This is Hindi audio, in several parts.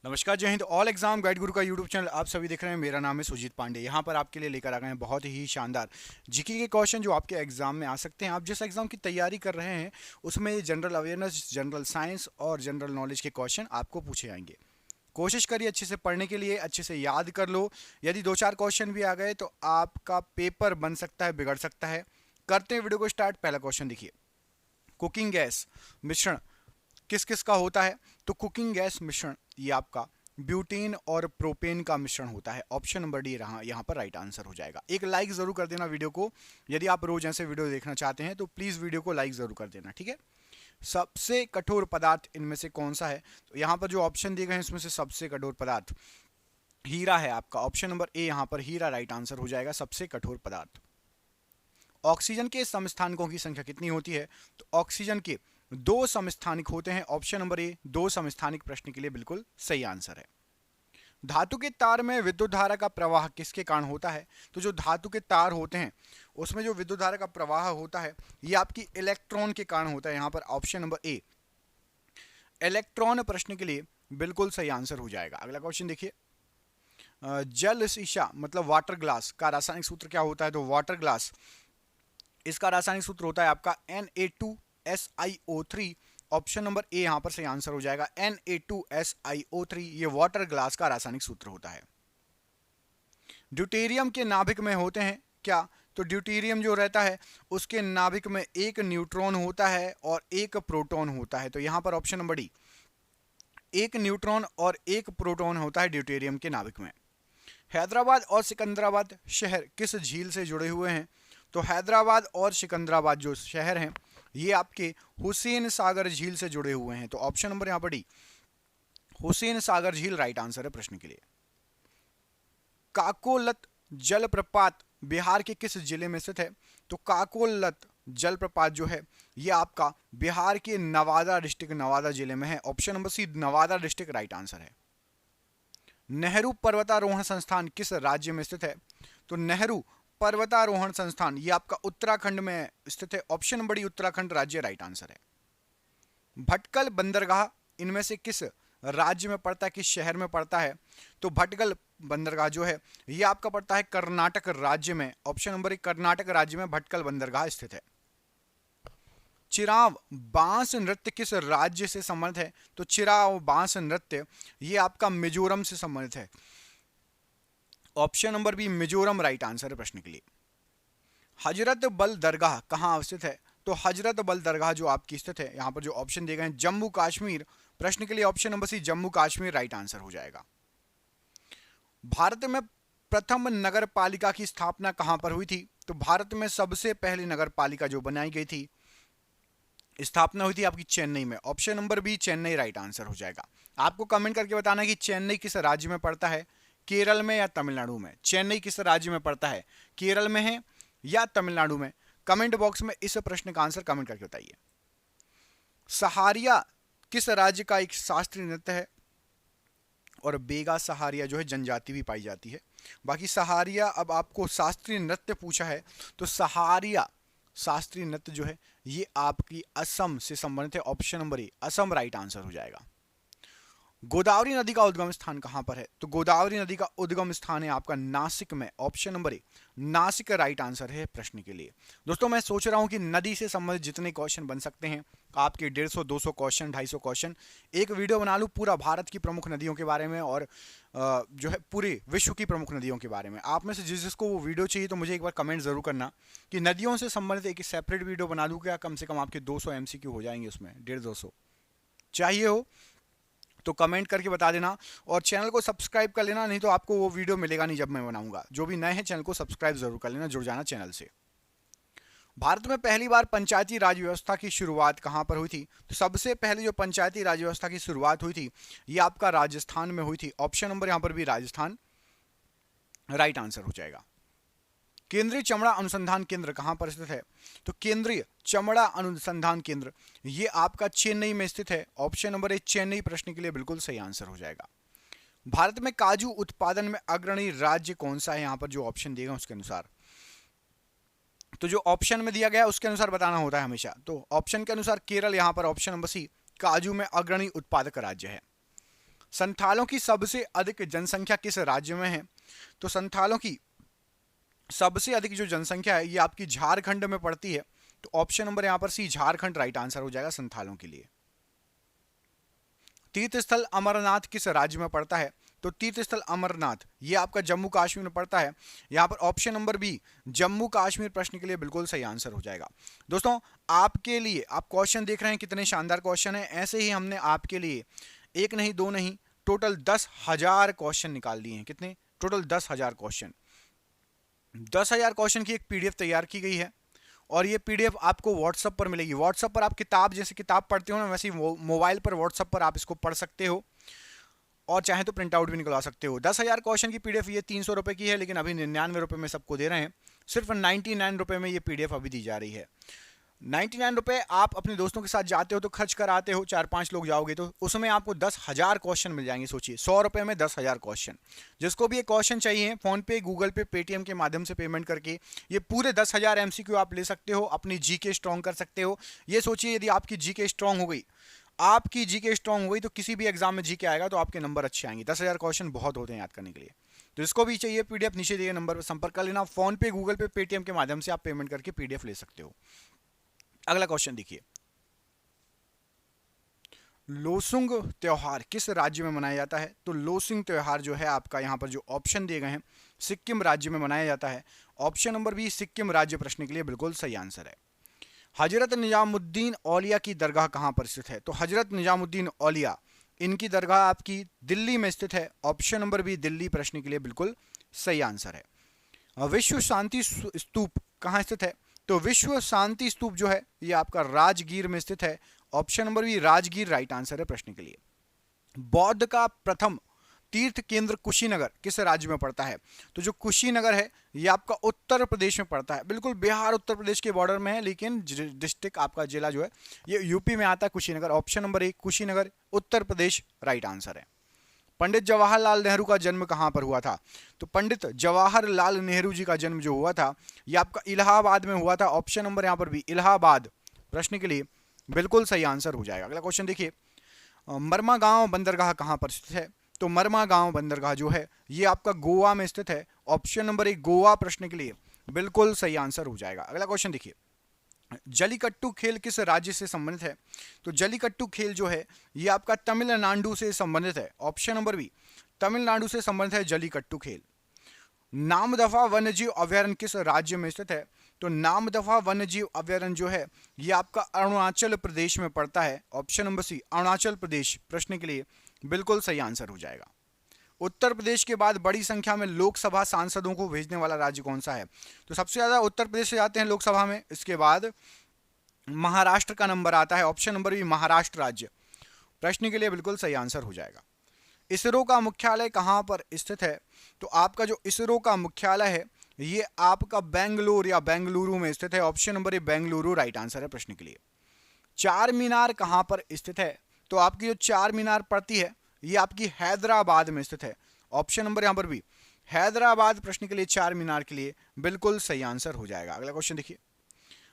नमस्कार, जय हिंद। ऑल एग्जाम गाइड गुरु का यूट्यूब चैनल आप सभी देख रहे हैं। मेरा नाम है सुजीत पांडे। यहाँ पर आपके लिए लेकर आ गए हैं बहुत ही शानदार जीके के क्वेश्चन जो आपके एग्जाम में आ सकते हैं। आप जिस एग्जाम की तैयारी कर रहे हैं उसमें जनरल अवेयरनेस, जनरल साइंस और जनरल नॉलेज के क्वेश्चन आपको पूछे जाएंगे। कोशिश करिए अच्छे से पढ़ने के लिए, अच्छे से याद कर लो। यदि दो चार क्वेश्चन भी आ गए तो आपका पेपर बन सकता है, बिगड़ सकता है। करते हैं वीडियो को स्टार्ट। पहला क्वेश्चन देखिए, कुकिंग गैस मिश्रण किस किस का होता है? तो कुकिंग गैस मिश्रण ये आपका ब्यूटेन और प्रोपेन का मिश्रण होता है। ऑप्शन नंबर डी यहाँ पर राइट आंसर हो जाएगा। एक लाइक जरूर कर देना वीडियो को। यदि आप रोज ऐसे वीडियो देखना चाहते हैं तो प्लीज वीडियो को लाइक जरूर कर देना, ठीक है। सबसे कठोर पदार्थ इनमें से कौन सा है? तो यहाँ पर जो ऑप्शन दिए गए हैं इसमें से सबसे कठोर पदार्थ हीरा है आपका। ऑप्शन नंबर ए यहाँ पर हीरा राइट आंसर हो जाएगा, सबसे कठोर पदार्थ। ऑक्सीजन के समस्थानिकों की संख्या कितनी होती है? तो ऑक्सीजन के दो समस्थानिक होते हैं। ऑप्शन नंबर ए दो समस्थानिक प्रश्न के लिए बिल्कुल सही आंसर है। धातु के तार में विद्युत धारा का प्रवाह किसके कारण होता है? तो जो धातु के तार होते हैं उसमें जो विद्युत धारा का प्रवाह होता है ये आपकी इलेक्ट्रॉन के कारण होता है। यहां पर ऑप्शन नंबर ए इलेक्ट्रॉन प्रश्न के लिए बिल्कुल सही आंसर हो जाएगा। अगला क्वेश्चन देखिए, जल शीशा मतलब वाटर ग्लास का रासायनिक सूत्र क्या होता है? तो वाटर ग्लास इसका रासायनिक सूत्र होता है आपका Na2SiO3। ऑप्शन नंबर ए यहां पर सही आंसर हो जाएगा। Na2SiO3 ये वाटर ग्लास का रासायनिक सूत्र होता है। ड्यूटेरियम के नाभिक में होते हैं क्या? तो ड्यूटेरियम जो रहता है उसके नाभिक में एक न्यूट्रॉन होता है और एक प्रोटॉन होता है। तो यहां पर ऑप्शन नंबर डी एक न्यूट्रॉन और एक प्रोटॉन होता है ड्यूटेरियम के नाभिक में। हैदराबाद और सिकंदराबाद शहर किस झील से जुड़े हुए हैं? तो हैदराबाद और सिकंदराबाद जो शहर हैं ये आपके हुसैन सागर झील से जुड़े हुए हैं। तो ऑप्शन नंबर यहां पर डी हुसैन सागर झील राइट आंसर है प्रश्न के लिए। काकोलत जलप्रपात बिहार के किस जिले में स्थित है? तो काकोलत जलप्रपात जो है ये आपका बिहार के नवादा डिस्ट्रिक्ट, नवादा जिले में है। Option number C Nawada district right answer है। नेहरू पर्वतारोहण संस्थान किस राज्य में स्थित है? तो नेहरू पर्वतारोहण संस्थान ये आपका उत्तराखंड में स्थित है। ऑप्शन नंबर डी उत्तराखंड राज्य राइट आंसर है। भटकल बंदरगाह इनमें से किस राज्य में पड़ता है, किस शहर में पड़ता है? तो भटकल बंदरगाह जो है ये आपका पड़ता है कर्नाटक राज्य में। ऑप्शन नंबर ए कर्नाटक राज्य में भटकल बंदरगाह स्थित है। चिराव बांस नृत्य किस राज्य से संबंधित है? तो चिराव बांस नृत्य ये आपका मिजोरम से संबंधित है। Option number B Mizoram right answer है प्रश्न के लिए। हजरत बल दरगाह कहाँ अवस्थित है? तो हजरत बल दरगाह जो आपकी स्थित है यहाँ पर जो ऑप्शन दिए गए हैं जम्मू कश्मीर। प्रश्न के लिए option number C Jammu Kashmir right answer हो जाएगा। भारत में प्रथम नगर पालिका की स्थापना कहां पर हुई थी? तो भारत में सबसे पहली नगर पालिका जो बनाई गई थी, स्थापना हुई थी आपकी चेन्नई में। Option number B Chennai right answer हो जाएगा। आपको कमेंट करके बताना कि चेन्नई किस राज्य में पड़ता है, केरल में या तमिलनाडु में। चेन्नई किस राज्य में पड़ता है, केरल में है या तमिलनाडु में? कमेंट बॉक्स में इस प्रश्न का आंसर कमेंट करके बताइए। सहारिया किस राज्य का एक शास्त्रीय नृत्य है? और बेगा सहारिया जो है जनजाति भी पाई जाती है। बाकी सहारिया, अब आपको शास्त्रीय नृत्य पूछा है तो सहारिया शास्त्रीय नृत्य जो है ये आपकी असम से संबंधित है। ऑप्शन नंबर ए असम राइट आंसर हो जाएगा। गोदावरी नदी का उद्गम स्थान कहां पर है? तो गोदावरी नदी का उद्गम स्थान है आपका नासिक में। ऑप्शन नंबर ए नासिक राइट आंसर है प्रश्न के लिए। दोस्तों मैं सोच रहा हूं कि नदी से संबंधित जितने क्वेश्चन बन सकते हैं आपके 150 200 क्वेश्चन 250 क्वेश्चन एक वीडियो बना लूं पूरा भारत की प्रमुख नदियों के बारे में और जो है पूरे विश्व की प्रमुख नदियों के बारे में। आप में से जिसको वो वीडियो चाहिए तो मुझे एक बार कमेंट जरूर करना कि नदियों से संबंधित एक सेपरेट वीडियो बना दूं क्या? कम से कम आपके 200 MCQ हो जाएंगे उसमें, 150-200 चाहिए हो तो कमेंट करके बता देना। और चैनल को सब्सक्राइब कर लेना, नहीं तो आपको वो वीडियो मिलेगा नहीं जब मैं बनाऊंगा। जो भी नए हैं चैनल को सब्सक्राइब जरूर कर लेना, जुड़ जाना चैनल से। भारत में पहली बार पंचायती राज व्यवस्था की शुरुआत कहां पर हुई थी? तो सबसे पहले जो पंचायती राज व्यवस्था की शुरुआत हुई थी ये आपका राजस्थान में हुई थी। ऑप्शन नंबर यहां पर भी राजस्थान राइट आंसर हो जाएगा। केंद्रीय चमड़ा अनुसंधान केंद्र कहां पर स्थित है? तो केंद्रीय चमड़ा अनुसंधान केंद्र ये आपका चेन्नई में स्थित है। ऑप्शन नंबर ए चेन्नई प्रश्न के लिए बिल्कुल सही आंसर हो जाएगा। भारत में काजू उत्पादन में अग्रणी राज्य कौन सा है? यहां पर जो ऑप्शन दिए गए उसके अनुसार, तो जो ऑप्शन में दिया गया उसके अनुसार बताना होता है हमेशा। तो ऑप्शन के अनुसार केरल यहां पर ऑप्शन नंबर सी काजू में अग्रणी उत्पादक राज्य है। संथालों की सबसे अधिक जनसंख्या किस राज्य में है? तो संथालों की सबसे अधिक जो जनसंख्या है ये आपकी झारखंड में पड़ती है। तो ऑप्शन नंबर यहां पर सी, झारखंड राइट आंसर हो जाएगा संथालों के लिए। तीर्थ स्थल अमरनाथ किस राज्य में पड़ता है? तो तीर्थ स्थल अमरनाथ ये आपका जम्मू कश्मीर में पड़ता है। यहां पर option number B, Jammu Kashmir प्रश्न के लिए बिल्कुल सही आंसर हो जाएगा। दोस्तों आपके लिए आप क्वेश्चन देख रहे हैं, कितने शानदार क्वेश्चन है। ऐसे ही हमने आपके लिए एक नहीं दो नहीं टोटल 10,000 क्वेश्चन निकाल दिए हैं। कितने? Total 10,000 question. 10,000 क्वेश्चन की एक पीडीएफ तैयार की गई है और ये पीडीएफ आपको व्हाट्सएप पर मिलेगी। व्हाट्सएप पर आप किताब जैसे किताब पढ़ते हो ना, वैसे ही मोबाइल पर व्हाट्सएप पर आप इसको पढ़ सकते हो और चाहे तो प्रिंट आउट भी निकलवा सकते हो। 10,000 क्वेश्चन की पीडीएफ ये 300 रुपए की है, लेकिन अभी 99 रुपए में सबको दे रहे हैं। सिर्फ 99 रुपए में ये पीडीएफ अभी दी जा रही है। 99 रुपए आप अपने दोस्तों के साथ जाते हो तो खर्च कर आते हो, 4-5 लोग जाओगे तो उसमें आपको 10,000 क्वेश्चन मिल जाएंगे। सोचिए 100 रुपए में 10,000 क्वेश्चन। जिसको भी ये क्वेश्चन चाहिए फोन पे, गूगल पे, पेटीएम के माध्यम से पेमेंट करके ये पूरे 10,000 एमसीक्यू आप ले सकते हो, अपनी जीके स्ट्रॉन्ग कर सकते हो। ये सोचिए यदि आपकी जीके स्ट्रॉन्ग हो गई, आपकी जीके स्ट्रॉन्ग हो गई तो किसी भी एग्जाम में जीके आएगा तो आपके नंबर अच्छे आएंगे। 10,000 क्वेश्चन बहुत होते हैं याद करने के लिए। तो इसको भी चाहिए पीडीएफ, नीचे दिए नंबर पर संपर्क कर लेना। फोन पे, गूगल पे, पेटीएम के माध्यम से आप पेमेंट करके पीडीएफ ले सकते हो। अगला क्वेश्चन देखिए, लोसुंग त्योहार किस राज्य में मनाया जाता है? तो लोसुंग त्योहार जो है आपका यहाँ पर जो ऑप्शन दिए गए हैं सिक्किम राज्य में मनाया जाता है। ऑप्शन नंबर बी, सिक्किम राज्य प्रश्न के लिए बिल्कुल सही आंसर है। हजरत निजामुद्दीन औलिया की दरगाह कहाँ पर स्थित है? तो हजरत निजामुद्दीन औलिया इनकी दरगाह आपकी दिल्ली में स्थित है। ऑप्शन नंबर बी, दिल्ली प्रश्न के लिए बिल्कुल सही आंसर है। विश्व शांति स्तूप कहाँ स्थित है? तो विश्व शांति स्तूप जो है ये आपका राजगीर में स्थित है। Option number B, Rajgir right answer है प्रश्न के लिए। बौद्ध का प्रथम तीर्थ केंद्र कुशीनगर किस राज्य में पड़ता है? तो जो कुशीनगर है ये आपका उत्तर प्रदेश में पड़ता है। बिल्कुल बिहार उत्तर प्रदेश के बॉर्डर में है, लेकिन डिस्ट्रिक्ट आपका जिला जो है ये यूपी में आता है, कुशीनगर। ऑप्शन नंबर ए, कुशीनगर उत्तर प्रदेश राइट आंसर है। पंडित जवाहरलाल नेहरू का जन्म कहां पर हुआ था? तो पंडित जवाहरलाल नेहरू जी का जन्म जो हुआ था ये आपका इलाहाबाद में हुआ था। ऑप्शन नंबर यहां पर भी इलाहाबाद प्रश्न के लिए बिल्कुल सही आंसर हो जाएगा। अगला क्वेश्चन देखिए, मरमा गांव बंदरगाह कहां पर स्थित है? तो मरमा गांव बंदरगाह जो है ये आपका गोवा में स्थित है। ऑप्शन नंबर एक, गोवा प्रश्न के लिए बिल्कुल सही आंसर हो जाएगा। अगला क्वेश्चन देखिए, जलीकट्टू खेल किस राज्य से संबंधित है? तो जलीकट्टू खेल जो है ये आपका तमिलनाडु से संबंधित है। ऑप्शन नंबर बी, तमिलनाडु से संबंधित है जलीकट्टू खेल। नामदफा वन्यजीव अभयारण्य किस राज्य में स्थित है? तो नामदफा वन्यजीव अभयारण्य जो है ये आपका अरुणाचल प्रदेश में पड़ता है। ऑप्शन नंबर सी, अरुणाचल प्रदेश प्रश्न के लिए बिल्कुल सही आंसर हो जाएगा। उत्तर प्रदेश के बाद बड़ी संख्या में लोकसभा सांसदों को भेजने वाला राज्य कौन सा है? तो सबसे ज्यादा उत्तर प्रदेश से जाते हैं लोकसभा में, इसके बाद महाराष्ट्र का नंबर आता है। ऑप्शन नंबर बी, महाराष्ट्र राज्य प्रश्न के लिए बिल्कुल सही आंसर हो जाएगा। इसरो का मुख्यालय कहां पर स्थित है? तो आपका जो इसरो का मुख्यालय है ये आपका बेंगलुरु या बेंगलुरु में स्थित है। ऑप्शन नंबर ए, बेंगलुरु राइट आंसर है प्रश्न के लिए। चार मीनार कहां पर स्थित है? तो आपकी जो चार मीनार पड़ती है ये आपकी हैदराबाद में स्थित है। ऑप्शन नंबर यहां पर भी हैदराबाद प्रश्न के लिए चार मीनार के लिए बिल्कुल सही आंसर हो जाएगा। अगला क्वेश्चन देखिए,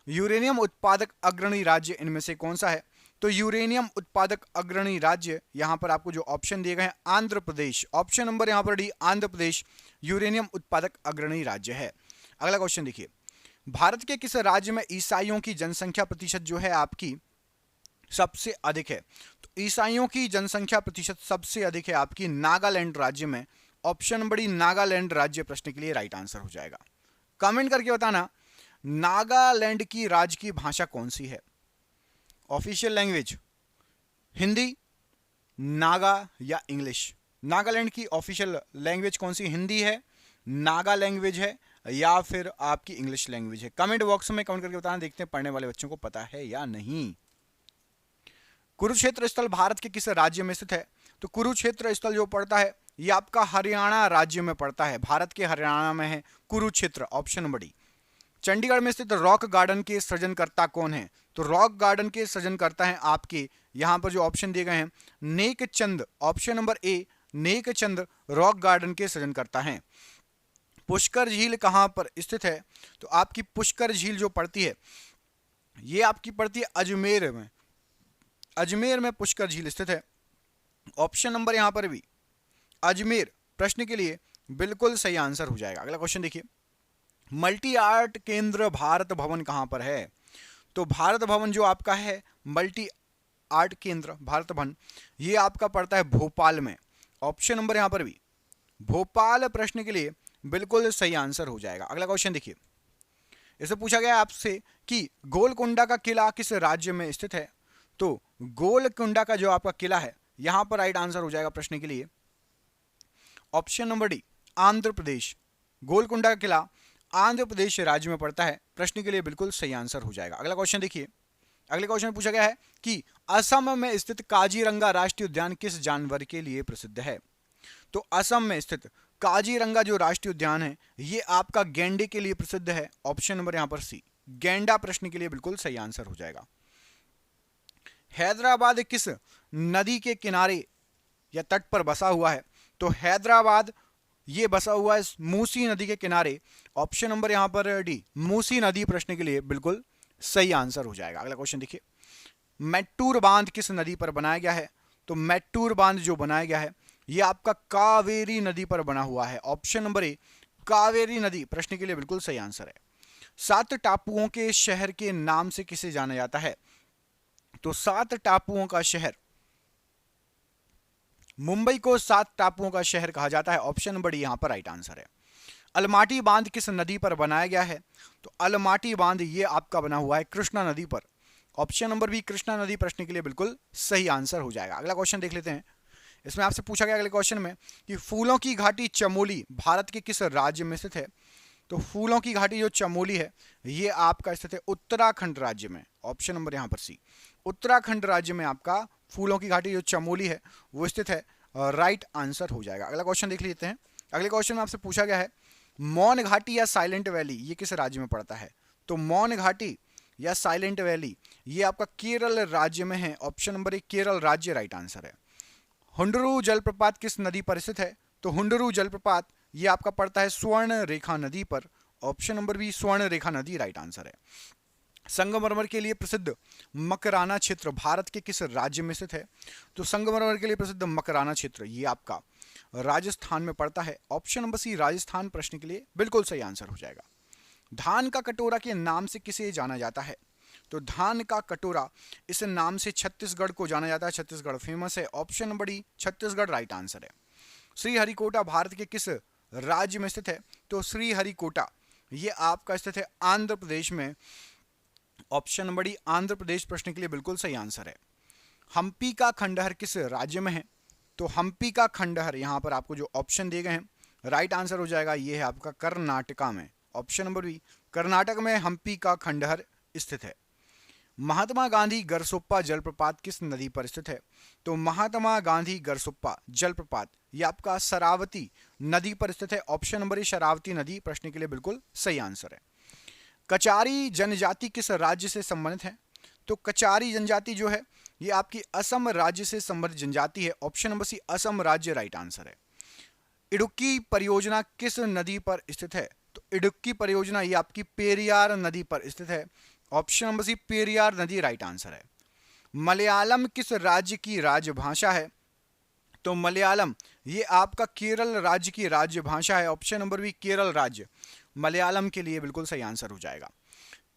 यूरेनियम उत्पादक अग्रणी राज्य इनमें से कौन सा है? तो यूरेनियम उत्पादक अग्रणी राज्य यहां पर आपको जो ऑप्शन दिए गए हैं आंध्र प्रदेश। ऑप्शन नंबर यहां पर डी, आंध्र प्रदेश यूरेनियम उत्पादक अग्रणी राज्य है। अगला क्वेश्चन देखिए, भारत के किस राज्य में ईसाइयों की जनसंख्या प्रतिशत जो है आपकी सबसे अधिक है? तो ईसाइयों की जनसंख्या प्रतिशत सबसे अधिक है आपकी नागालैंड राज्य में। ऑप्शन नंबर डी, नागालैंड राज्य प्रश्न के लिए राइट आंसर हो जाएगा। कमेंट करके बताना नागालैंड की राज्य की भाषा कौन सी है? ऑफिशियल लैंग्वेज हिंदी, नागा या इंग्लिश? नागालैंड की ऑफिशियल लैंग्वेज कौन सी? हिंदी है, नागा लैंग्वेज है या फिर आपकी इंग्लिश लैंग्वेज है? कमेंट बॉक्स में कमेंट करके बताना, देखते हैं पढ़ने वाले बच्चों को पता है या नहीं। कुरुक्षेत्र स्थल भारत के किस राज्य में स्थित है? तो कुरुक्षेत्र स्थल जो पड़ता है ये आपका हरियाणा राज्य में पड़ता है। भारत के हरियाणा में है Kurukshetra. Option number D. Chandigarh में स्थित रॉक गार्डन के सृजनकर्ता कौन है? तो रॉक गार्डन के सृजनकर्ता हैं आपके यहां पर जो ऑप्शन दिए गए हैं Nek Chand. Option number A, Nek Chand rock garden के सृजनकर्ता हैं। पुष्कर झील कहां पर स्थित है? तो आपकी पुष्कर झील जो पड़ती है ये आपकी पड़ती है अजमेर में। अजमेर में पुष्कर झील स्थित है। ऑप्शन नंबर यहां पर भी अजमेर प्रश्न के लिए बिल्कुल सही आंसर हो जाएगा। अगला क्वेश्चन देखिए, मल्टी आर्ट केंद्र भारत भवन कहां पर है? तो भारत भवन जो आपका है मल्टी आर्ट केंद्र भारत भवन, ये आपका पड़ता है भोपाल में। ऑप्शन नंबर यहां पर भी भोपाल प्रश्न के लिए बिल्कुल सही आंसर हो जाएगा। अगला क्वेश्चन देखिए, इसे पूछा गया आपसे कि गोलकुंडा का किला किस राज्य में स्थित है? तो गोलकुंडा का जो आपका किला है यहां पर राइट आंसर हो जाएगा प्रश्न के लिए option number D, Andhra Pradesh. Golconda का किला आंध्र प्रदेश राज्य में पड़ता है, प्रश्न के लिए बिल्कुल सही आंसर हो जाएगा। अगला क्वेश्चन देखिए, अगले क्वेश्चन में पूछा गया है कि असम में स्थित काजीरंगा राष्ट्रीय उद्यान किस जानवर के लिए प्रसिद्ध है? तो असम में स्थित काजीरंगा जो राष्ट्रीय उद्यान है ये आपका गैंडे के लिए प्रसिद्ध है। ऑप्शन नंबर यहां पर सी, गैंडा प्रश्न के लिए बिल्कुल सही आंसर हो जाएगा। हैदराबाद किस नदी के किनारे या तट पर बसा हुआ है? तो हैदराबाद ये बसा हुआ है मूसी नदी के किनारे। ऑप्शन नंबर यहां पर डी, मूसी नदी प्रश्न के लिए बिल्कुल सही आंसर हो जाएगा। अगला क्वेश्चन देखिए, मैट्टूर बांध किस नदी पर बनाया गया है? तो मैट्टूर बांध जो बनाया गया है ये आपका कावेरी नदी पर बना हुआ है। ऑप्शन नंबर ए, कावेरी नदी प्रश्न के लिए बिल्कुल सही आंसर है। 7 टापुओं के शहर के नाम से किसे जाना जाता है? तो 7 टापुओं का शहर, मुंबई को 7 टापुओं का शहर कहा जाता है। ऑप्शन नंबर डी यहां पर राइट आंसर है। अलमाटी बांध किस नदी पर बनाया गया है? तो अलमाटी बांध ये आपका बना हुआ है कृष्णा नदी पर। ऑप्शन नंबर बी, कृष्णा नदी प्रश्न के लिए बिल्कुल सही आंसर हो जाएगा। अगला क्वेश्चन देख लेते हैं, इसमें आपसे पूछा गया अगले क्वेश्चन में कि फूलों की घाटी चमोली भारत के किस राज्य में स्थित है? तो फूलों की घाटी जो चमोली है ये आपका स्थित है उत्तराखंड राज्य में। ऑप्शन नंबर यहां पर सी, उत्तराखंड राज्य में आपका फूलों की घाटी जो चमोली है वो स्थित है, राइट आंसर हो जाएगा। अगला क्वेश्चन देख लेते हैं, अगले क्वेश्चन में आपसे पूछा गया है मौन घाटी या साइलेंट वैली ये किस राज्य में पड़ता है? तो मौन घाटी या साइलेंट वैली ये आपका केरल राज्य में है। ऑप्शन नंबर एक, केरल राज्य राइट आंसर है। हुंडरू जलप्रपात किस नदी पर स्थित है? तो हुंडरू जलप्रपात ये आपका पड़ता है स्वर्ण रेखा नदी पर। ऑप्शन नंबर बी, स्वर्ण रेखा नदी राइट आंसर है। संगमरमर के लिए प्रसिद्ध मकराना क्षेत्र भारत के किस राज्य में स्थित है? तो संगमरमर के लिए प्रसिद्ध मकराना क्षेत्र ये आपका राजस्थान में पड़ता है। ऑप्शन नंबर सी, राजस्थान प्रश्न के लिए बिल्कुल सही आंसर हो जाएगा। धान का कटोरा के नाम से किसे जाना जाता है? तो धान का कटोरा इस नाम से छत्तीसगढ़ को जाना जाता है, छत्तीसगढ़ फेमस है। Option number D, Chhattisgarh right answer है। श्रीहरिकोटा भारत के किस राज्य में स्थित है? तो श्रीहरिकोटा ये आपका स्थित है आंध्र प्रदेश में। Option number D, Andhra Pradesh प्रश्न के लिए बिल्कुल सही आंसर है। हम्पी का खंडहर किस राज्य में है? तो हम्पी का खंडहर यहां पर आपको जो ऑप्शन दिए गए हैं राइट आंसर हो जाएगा ये है आपका कर्नाटका में। ऑप्शन नंबर बी, कर्नाटक में हम्पी का खंडहर स्थित है। महात्मा गांधी गरसोप्पा जलप्रपात किस नदी पर स्थित है? तो महात्मा गांधी गरसोप्पा जलप्रपात ये आपका शरावती नदी पर स्थित है। ऑप्शन नंबर ए, शरावती नदी प्रश्न के लिए बिल्कुल सही आंसर है। कचारी जनजाति किस राज्य से संबंधित है? तो कचारी जनजाति जो है ये आपकी असम राज्य से संबंधित जनजाति है। ऑप्शन नंबर सी, असम राज्य राइट आंसर है। इडुक्की परियोजना किस नदी पर स्थित है? तो इडुक्की परियोजना ये आपकी पेरियार नदी पर स्थित है। ऑप्शन नंबर सी, पेरियार नदी राइट आंसर है। मलयालम किस राज्य की राजभाषा है? तो मलयालम ये आपका केरल राज्य की राजभाषा है। ऑप्शन नंबर बी, केरल राज्य मलयालम के लिए बिल्कुल सही आंसर हो जाएगा।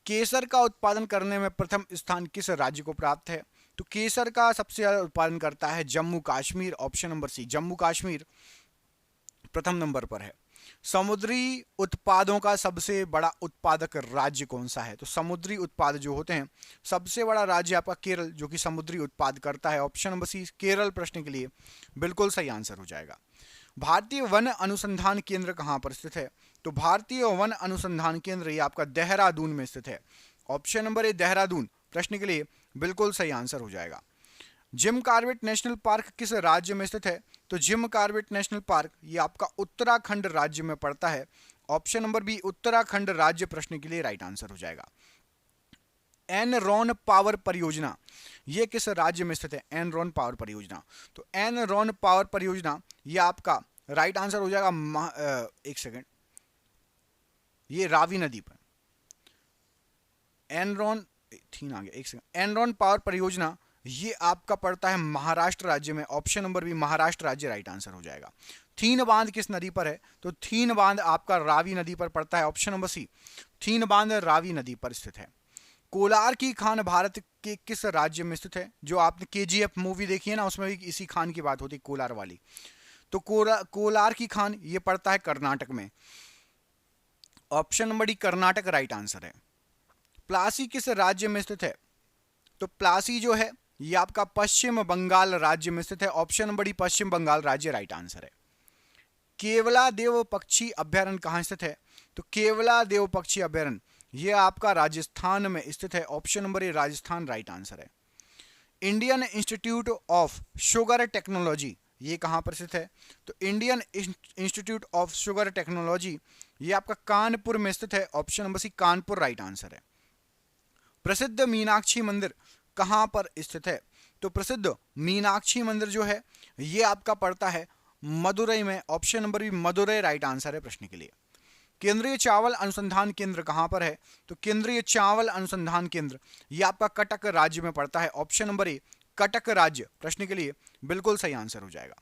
केसर का उत्पादन करने में प्रथम स्थान किस राज्य को प्राप्त है? तो केसर का सबसे ज्यादा उत्पादन करता है Jammu Kashmir. Option number C, Jammu Kashmir प्रथम नंबर पर है। समुद्री उत्पादों का सबसे बड़ा उत्पादक राज्य कौन सा है? तो समुद्री उत्पाद जो होते हैं सबसे बड़ा राज्य आपका केरल जो कि समुद्री उत्पाद करता है। ऑप्शन नंबर सी, केरल प्रश्न के लिए बिल्कुल सही आंसर हो जाएगा। भारतीय वन अनुसंधान केंद्र कहां पर स्थित है? तो भारतीय वन अनुसंधान केंद्र ये आपका देहरादून में स्थित है। ऑप्शन नंबर ए, देहरादून प्रश्न के लिए बिल्कुल सही आंसर हो जाएगा। जिम कॉर्बेट नेशनल पार्क किस राज्य में स्थित है? तो जिम कॉर्बेट नेशनल पार्क ये आपका उत्तराखंड राज्य में पड़ता है। ऑप्शन नंबर बी, उत्तराखंड राज्य प्रश्न के लिए राइट आंसर हो जाएगा। एनरॉन पावर परियोजना ये किस राज्य में स्थित है? एनरॉन पावर परियोजना, तो एनरॉन पावर परियोजना ये आपका राइट आंसर हो जाएगा एक सेकेंड, ये रावी नदी पर। एनरॉन थीन आ गया, एक सेकेंड। एनरॉन पावर परियोजना ये आपका पड़ता है महाराष्ट्र राज्य में, ऑप्शन नंबर बी महाराष्ट्र राज्य राइट आंसर हो जाएगा। थीन बांध किस नदी पर है? तो थीन बांध आपका रावी नदी पर पड़ता है, ऑप्शन नंबर सी थीन बांध रावी नदी पर स्थित है। कोलार की खान भारत के किस राज्य में स्थित है? जो आपने केजीएफ मूवी देखी है ना, उसमें भी इसी खान की बात होती है, कोलार वाली। तो कोलार की खान ये पड़ता है कर्नाटक में, option number D Karnataka right answer है। प्लासी किस राज्य में स्थित है? तो प्लासी जो है ये आपका पश्चिम बंगाल राज्य में स्थित है, ऑप्शन नंबर डी पश्चिम बंगाल राज्य राइट आंसर है। केवला देव पक्षी अभ्यारण्य कहां स्थित है? तो केवला देव पक्षी अभ्यारण्य ये आपका राजस्थान में स्थित है, option number A Rajasthan right answer है। Indian Institute of Sugar Technology ये कहां पर स्थित है? तो Indian Institute of Sugar Technology ये आपका कानपुर में स्थित है, option number C Kanpur right answer है। प्रसिद्ध मीनाक्षी मंदिर कहां पर स्थित है? तो प्रसिद्ध मीनाक्षी मंदिर जो है ये आपका पड़ता है मदुरई में, option number B Madurai right answer है प्रश्न के लिए। केंद्रीय चावल अनुसंधान केंद्र कहां पर है? तो केंद्रीय चावल अनुसंधान केंद्र ये आपका कटक राज्य में पड़ता है, ऑप्शन नंबर ए कटक राज्य प्रश्न के लिए बिल्कुल सही आंसर हो जाएगा।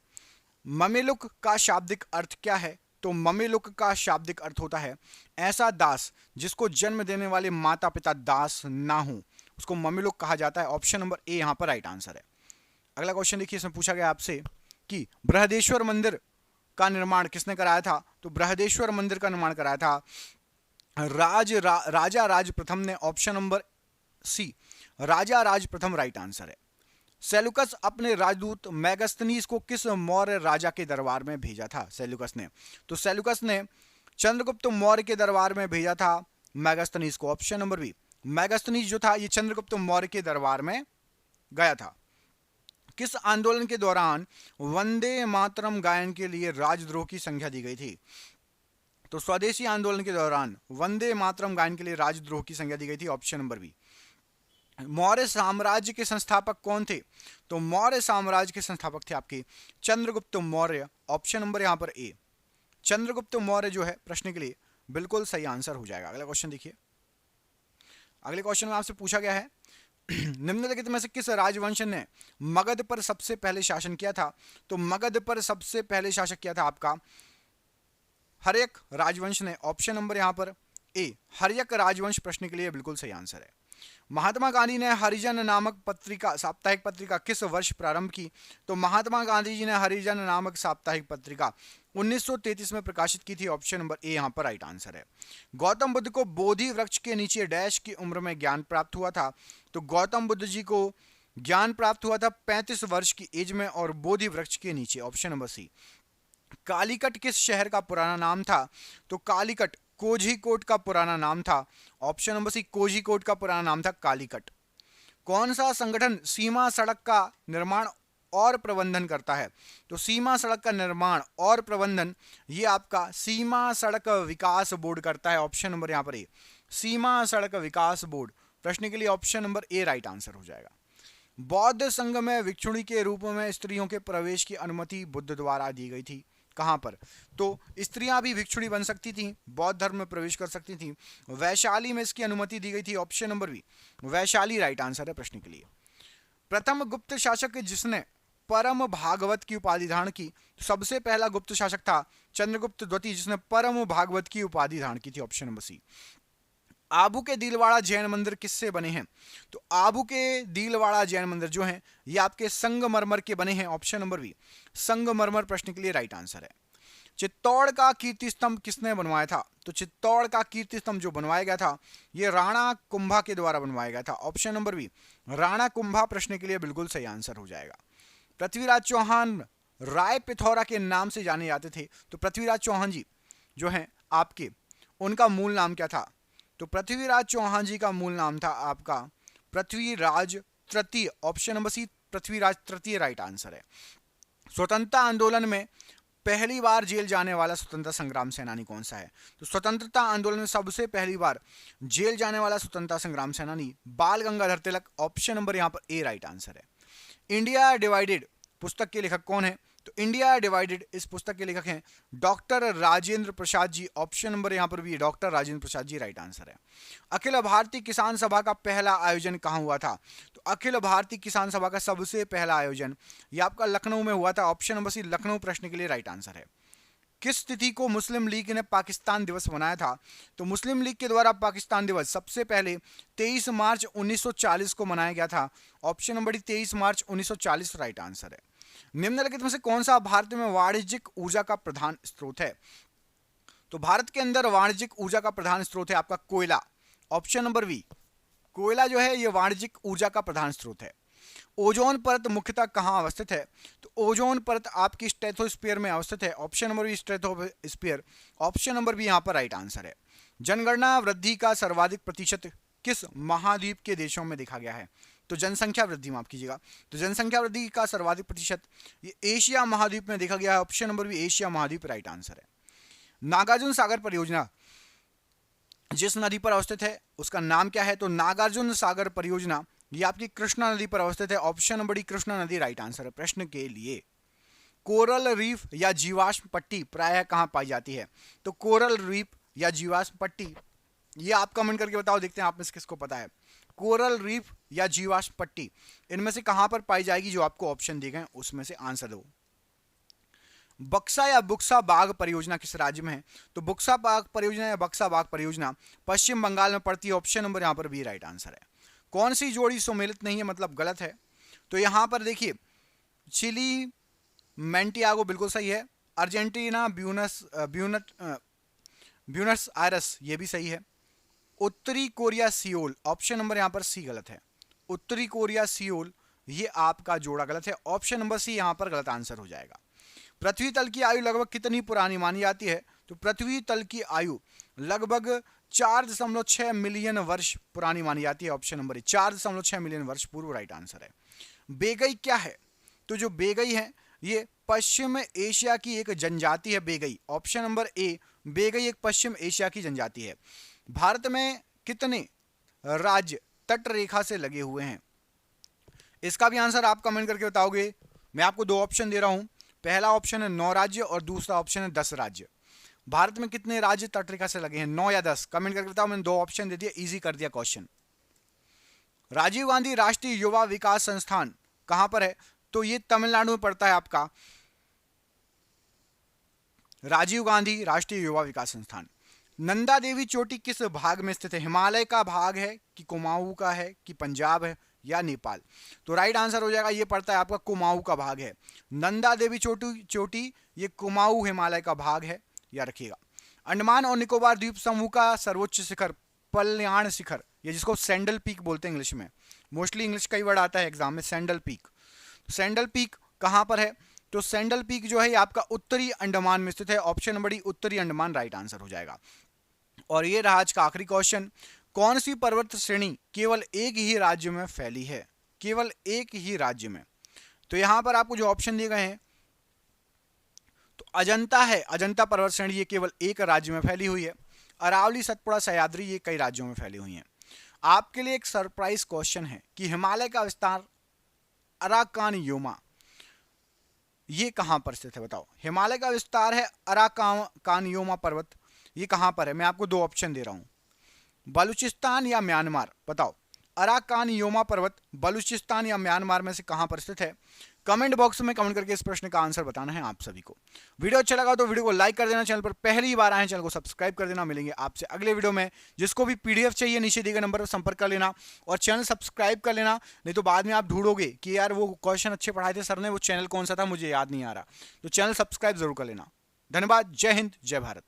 ममेलुक का शाब्दिक अर्थ क्या है? तो ममेलुक का शाब्दिक अर्थ होता है ऐसा दास जिसको जन्म देने वाले माता पिता दास ना हो, उसको ममेलुक कहा जाता है, ऑप्शन नंबर ए यहां पर राइट आंसर है। अगला क्वेश्चन देखिए, इसमें पूछा गया आपसे कि बृहदेश्वर मंदिर का निर्माण किसने कराया था? तो बृहदेश्वर मंदिर का निर्माण कराया था राजा राज प्रथम ने, ऑप्शन नंबर सी राजा राज प्रथम राइट आंसर है। सेलुकस अपने राजदूत मैगस्थनीज को किस मौर्य राजा के दरबार में भेजा था? सेलुकस ने, तो सेलुकस ने चंद्रगुप्त मौर्य के दरबार में भेजा था मैगस्थनीज को, ऑप्शन नंबर बी मैगस्थनीज जो था ये चंद्रगुप्त मौर्य के दरबार में गया था। किस आंदोलन के दौरान वंदे मातरम गायन के लिए राजद्रोह की संज्ञा दी गई थी? तो स्वदेशी आंदोलन के दौरान वंदे मातरम गायन के लिए राजद्रोह की संज्ञा दी गई थी, ऑप्शन नंबर बी। मौर्य साम्राज्य के संस्थापक कौन थे? तो मौर्य साम्राज्य के संस्थापक थे आपके चंद्रगुप्त मौर्य, ऑप्शन नंबर यहां पर ए चंद्रगुप्त मौर्य जो है प्रश्न के लिए बिल्कुल सही आंसर हो जाएगा। अगला क्वेश्चन देखिए, अगले क्वेश्चन में आपसे पूछा गया है निम्नलिखित में से किस राजवंश ने मगध पर सबसे पहले शासन किया था? तो मगध पर सबसे पहले शासक किया था आपका हर्यक राजवंश ने, ऑप्शन नंबर यहां पर ए हर्यक राजवंश प्रश्न के लिए बिल्कुल सही आंसर है। महात्मा गांधी ने हरिजन नामक पत्रिका साप्ताहिक पत्रिका किस वर्ष प्रारंभ की? तो महात्मा गांधी जी ने हरिजन नामक साप्ताहिक पत्रिका 1933 में प्रकाशित की थी, ऑप्शन नंबर ए यहां पर राइट आंसर है। गौतम बुद्ध को बोधि वृक्ष के नीचे डैश की उम्र में ज्ञान प्राप्त हुआ था? तो गौतम बुद्ध जी को ज्ञान प्राप्त हुआ था 35 वर्ष की एज में और बोधि वृक्ष के नीचे, ऑप्शन नंबर सी। कालीकट किस शहर का पुराना नाम था? तो कालीकट कोझीकोड का पुराना नाम था, ऑप्शन नंबर सी कोझीकोड का पुराना नाम था कालीकट। कौन सा संगठन सीमा सड़क का निर्माण और प्रबंधन करता है? तो सीमा सड़क का निर्माण और प्रबंधन ये आपका सीमा सड़क विकास बोर्ड करता है, ऑप्शन नंबर यहां पर ए सीमा सड़क विकास बोर्ड प्रश्न के लिए ऑप्शन नंबर ए राइट आंसर हो जाएगा। बौद्ध संघ में भिक्षुणी के रूप में स्त्रियों के प्रवेश की अनुमति बुद्ध द्वारा दी गई थी, कहां पर? तो स्त्रियां भी भिक्षुणी बन सकती थी, बौद्ध धर्म में प्रवेश कर सकती थी। वैशाली में इसकी अनुमति दी गई थी, option number B Vaishali right answer है प्रश्न के लिए। प्रथम गुप्त शासक जिसने परम भागवत की उपाधि धारण की? तो सबसे पहला गुप्त शासक था चंद्रगुप्त द्वितीय जिसने परम भागवत की उपाधि धारण की थी, ऑप्शन नंबर सी। आबू के दिलवाड़ा जैन मंदिर किससे बने हैं? तो आबू के दिलवाड़ा जैन मंदिर जो हैं ये आपके संगमरमर के बने हैं, ऑप्शन नंबर बी संगमरमर प्रश्न के लिए राइट आंसर है। चित्तौड़ का कीर्ति स्तंभ किसने बनवाया था? तो चित्तौड़ का कीर्ति स्तंभ जो बनवाया गया था ये राणा कुंभा के द्वारा बनवाया गया था, option number B Rana Kumbha प्रश्न के लिए बिल्कुल सही आंसर हो जाएगा। पृथ्वीराज चौहान राय पिथौरा के नाम से जाने जाते थे, तो पृथ्वीराज चौहान जी जो हैं आपके उनका मूल नाम क्या था? तो पृथ्वीराज चौहान जी का मूल नाम था आपका पृथ्वीराज तृतीय, ऑप्शन नंबर सी पृथ्वीराज तृतीय राइट आंसर है। स्वतंत्रता आंदोलन में पहली बार जेल जाने वाला स्वतंत्रता संग्राम सेनानी कौन सा है? तो स्वतंत्रता आंदोलन में सबसे पहली बार जेल जाने वाला स्वतंत्रता संग्राम सेनानी बाल गंगाधर तिलक, ऑप्शन नंबर यहां पर ए राइट आंसर है। इंडिया डिवाइडेड पुस्तक के लेखक कौन है? तो इंडिया डिवाइडेड इस पुस्तक के लेखक हैं doctor Rajendra Prasad ji. Option number यहां पर भी doctor Rajendra Prasad ji right answer है। अखिल भारतीय किसान सभा का पहला आयोजन कहां हुआ था? तो अखिल भारतीय किसान सभा का सबसे पहला आयोजन ये आपका लखनऊ में हुआ था। ऑप्शन नंबर सी लखनऊ प्रश्न के लिए राइट आंसर है। किस तिथि को मुस्लिम लीग ने पाकिस्तान दिवस मनाया था? तो मुस्लिम लीग के द्वारा पाकिस्तान दिवस सबसे पहले 23 मार्च 1940 को मनाया गया था। ऑप्शन नंबर 23 मार्च 1940 राइट आंसर है। निम्नलिखित में से कौन सा भारत में वाणिज्यिक ऊर्जा का प्रधान स्रोत है? तो भारत के अंदर वाणिज्यिक ऊर्जा का प्रधान स्रोत है आपका कोयला। ऑप्शन नंबर बी कोयला जो है ये वाणिज्यिक ऊर्जा का प्रधान स्रोत है। ओजोन परत मुख्यतः कहां अवस्थित है? तो ओजोन परत आपकी स्ट्रेटोस्फीयर में अवस्थित है। Option number B stratosphere. Option number B यहां पर राइट आंसर है। जनगणना वृद्धि का सर्वाधिक प्रतिशत किस महाद्वीप के देशों में देखा गया है? तो जनसंख्या वृद्धि माफ कीजिएगा, तो जनसंख्या वृद्धि का सर्वाधिक प्रतिशत ये एशिया महाद्वीप में देखा गया है। ऑप्शन नंबर बी एशिया महाद्वीप राइट आंसर है। नागार्जुन सागर परियोजना जिस नदी पर अवस्थित है उसका नाम क्या है? तो नागार्जुन सागर परियोजना ये आपकी कृष्णा नदी पर अवस्थित है। ऑप्शन नंबर डी कृष्णा नदी राइट आंसर है प्रश्न के लिए। कोरल रीफ या जीवाश्म पट्टी प्रायः कहां पाई जाती है? तो कोरल रीफ या जीवाश्म पट्टी ये आप कमेंट करके बताओ, देखते हैं आप में से किसको पता है। कोरल रीफ या जीवाश्म पट्टी इनमें से कहां पर पाई जाएगी? जो आपको ऑप्शन दिए गए उसमें से आंसर दो। बक्सा या बुक्सा बाग परियोजना किस राज्य में है? तो बुक्सा बाग परियोजना या बक्सा बाग परियोजना पश्चिम बंगाल में पड़ती है। ऑप्शन नंबर यहां पर बी राइट आंसर है। कौन सी जोड़ी सुमेलित नहीं है मतलब गलत है? तो यहां पर देखिए चिली मैंटियागो बिल्कुल सही है। अर्जेंटीना ब्यूनस आयरस ये भी सही है। उत्तरी कोरिया सियोल ऑप्शन नंबर यहां पर सी गलत है। उत्तरी कोरिया सियोल ये आपका जोड़ा गलत है। ऑप्शन नंबर सी यहां पर गलत आंसर हो जाएगा। पृथ्वी तल की आयु लगभग कितनी पुरानी मानी जाती है? तो पृथ्वी तल की आयु लगभग 4.6 मिलियन वर्ष पुरानी मानी जाती है। ऑप्शन नंबर 4.6 मिलियन वर्ष पूर्व राइट आंसर है। बेगई क्या है? तो जो बेगई है ये पश्चिम एशिया की एक जनजाति है बेगई। ऑप्शन नंबर ए बेगई एक पश्चिम एशिया की जनजाति है। भारत में कितने राज्य तट रेखा से लगे हुए हैं? इसका भी आंसर आप कमेंट करके बताओगे। मैं आपको दो ऑप्शन दे रहा हूं। पहला ऑप्शन है 9 राज्य और दूसरा ऑप्शन है 10 राज्य। भारत में कितने राज्य तटरेखा से लगे हैं, 9 या 10? कमेंट करके बताओ। मैंने दो ऑप्शन दे दिए, इजी कर दिया क्वेश्चन। राजीव गांधी राष्ट्रीय युवा विकास संस्थान कहां पर है? तो ये तमिलनाडु में पड़ता है आपका राजीव गांधी राष्ट्रीय युवा विकास संस्थान। नंदा देवी चोटी किस भाग में स्थित है? हिमालय का भाग है कि कुमाऊं का है कि पंजाब है या नेपाल? तो राइट आंसर हो जाएगा ये पड़ता है आपका कुमाऊं का भाग है। नंदा देवी चोटी ये कुमाऊं हिमालय का भाग है, याद रखिएगा। अंडमान और निकोबार द्वीप समूह का सर्वोच्च शिखर कल्याण शिखर, ये जिसको सैंडल पीक बोलते हैं इंग्लिश में, मोस्टली इंग्लिश का ही वर्ड आता है एग्जाम में, सैंडल पीक। सैंडल पीक कहां पर है? तो सैंडल पीक जो है आपका उत्तरी अंडमान में स्थित है। ऑप्शन नंबर डी उत्तरी अंडमान राइट आंसर हो जाएगा। और ये रहा आज का आखिरी क्वेश्चन। कौन सी पर्वत श्रेणी केवल एक ही राज्य में फैली है? केवल एक ही राज्य में। तो यहां पर आपको जो ऑप्शन दिए गए हैं तो अजंता है, अजंता पर्वत श्रेणी ये केवल एक राज्य में फैली हुई है। अरावली, सतपुड़ा, सह्याद्री ये कई राज्यों में फैली हुई हैं। आपके लिए एक सरप्राइज क्वेश्चन है कि हिमालय का विस्तार अराकानयोमा ये कहां पर स्थित है? बताओ। हिमालय का विस्तार है अराकानयोमा पर्वत, ये कहां पर है? मैं आपको दो ऑप्शन दे रहा हूं, बलूचिस्तान या म्यांमार। बताओ अराकानयोमा पर्वत बलूचिस्तान या म्यांमार में से कहां पर स्थित है? कमेंट बॉक्स में कमेंट करके इस प्रश्न का आंसर बताना है आप सभी को। वीडियो अच्छा लगा तो वीडियो को लाइक कर देना, चैनल पर पहली बार आए चैनल को सब्सक्राइब कर देना। मिलेंगे आपसे अगले वीडियो में। जिसको भी पीडीएफ चाहिए नीचे दिए गए नंबर पर संपर्क कर लेना और चैनल सब्सक्राइब कर लेना, नहीं तो बाद में आप ढूंढोगे कि यार वो क्वेश्चन अच्छे पढ़ाए थे सर ने, वो चैनल कौन सा था मुझे याद नहीं आ रहा। तो चैनल सब्सक्राइब जरूर कर लेना। धन्यवाद। जय हिंद, जय भारत।